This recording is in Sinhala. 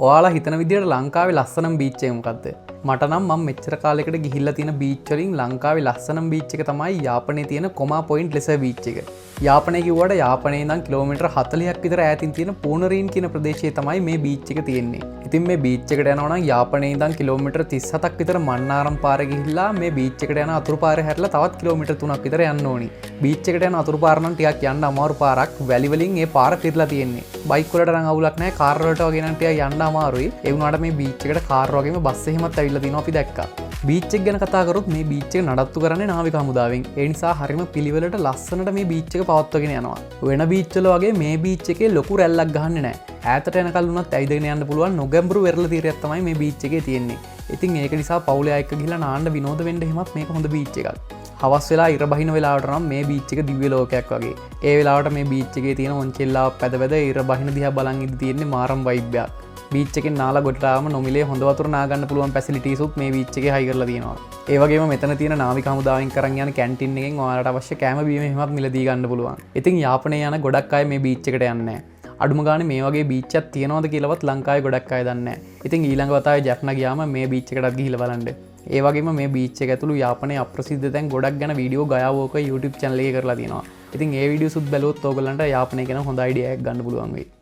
ඔයාලා හිතන විදිහට ලංකාවේ ලස්සනම් බීච් එක මොකද්ද? මට නම් මම මෙච්චර කාලයකට ගිහිල්ලා තියෙන බීච් වලින් ලංකාවේ ලස්සනම් බීච් එක තමයි යාපනයේ තියෙන කොමා පොයින්ට් ලෙස බීච් එක. යාපනයේ කිව්වට යාපනයේ ඉඳන් කිලෝමීටර් 40ක් විතර ඈතින් තියෙන පූනරීන් කියන ප්‍රදේශයේ තමයි මේ බීච් එක තියෙන්නේ. ඉතින් මේ බීච් එකට යනවා නම් යාපනයේ ඉඳන් කිලෝමීටර් 37ක් විතර මන්නාරම් පාරේ ගිහිල්ලා මේ බීච් එකට යන අතුරු පාරේ හැරලා තවත් කිලෝමීටර් 3ක් විතර යන්න ඕනි. බීච් එකට යන අතුරු පාර නම් ටිකක් යන්න අමාරු පාරක්. වැලි වලින් මේ පාර පිරලා තියෙන්නේ. බයික් වලට නම් අවුලක් නැහැ. කාර් වලට වගේ නම් ටිකක් යන්න අමාරුයි. ඒ වුණාට මේ බීච් එකට කාර් වගේම බස් එහෙමත් ඇවිල්ලා තිනවා අපි දැක්කා. බීච් එක ගැන කතා කරොත් මේ බීච් එක නඩත්තු කරන්නේ නාවික හමුදාවෙන්. ඒ නිසා හරිම පිළිවෙලට ලස්සනට මේ බීච් එක පවත්වාගෙන යනවා. වෙන බීච් වල වගේ මේ බීච් එකේ ලොකු රැල්ලක් ගහන්නේ නැහැ. ඈතට යනකල් වුණත් ඇවිදගෙන යන්න පුළුවන් නොගැඹුරු වෙරළ තීරයක් තමයි මේ බීච් එකේ තියෙන්නේ. ඉතින් ඒක නිසා පවුලේ අය එක්ක ගිහලා නාන්න විනෝද වෙන්න එහෙමත් මේක හොඳ බීච් එකක්. හවස් වෙලා ඉර බහින වෙලාවට නම් මේ බීච් එක දිව්‍ය ලෝකයක් වගේ. ඒ වෙලාවට මේ බීච් එකේ තියෙන ඔන්චෙල්ලාව පැද පැද ඉර බහින දිහා බලන් ඉඳී තියෙන්නේ මාරම් වයිබ් එකක්. බීච් එකෙන් නාලා ගොඩට ආවම නොමිලේ හොඳ වතුර නාගන්න පුළුවන් ෆැසිලිටිස් උත් මේ බීච් එකේ හයි කරලා තියෙනවා. ඒ වගේම මෙතන තියෙන නාවික හමුදාවෙන් කරන් යන කැන්ටින් එකෙන් ඔයාලට අවශ්‍ය කෑම බීම එහෙමත් මිලදී ගන්න පුළුවන්. ඉතින් යාපනයේ යන ගොඩක් අය මේ බීච් එකට යන්නේ නැහැ. අඩුම ගානේ මේ වගේ බීච් එකක් තියෙනවද කියලාවත් ලංකාවේ ගොඩක් අය දන්නේ නැහැ. ඉතින් ඊළඟ වතාවේ ජැෆ්නා ගියාම මේ බීච් එකටත් ගිහිල්ලා බලන්න. ඒ වගේම මේ බීච් එක ඇතුළු යාපනයේ අප්‍රසිද්ධ තැන් ගොඩක් ගැන වීඩියෝ ගයාවෝක YouTube channel එකේ කරලා තියෙනවා. ඉතින් ඒ වීඩියෝස් උත් බැලුවොත් ඕගොල්ලන්ට යාපනය ගැන හොඳ අයිඩියා එකක් ගන්න පුළුවන් වෙයි.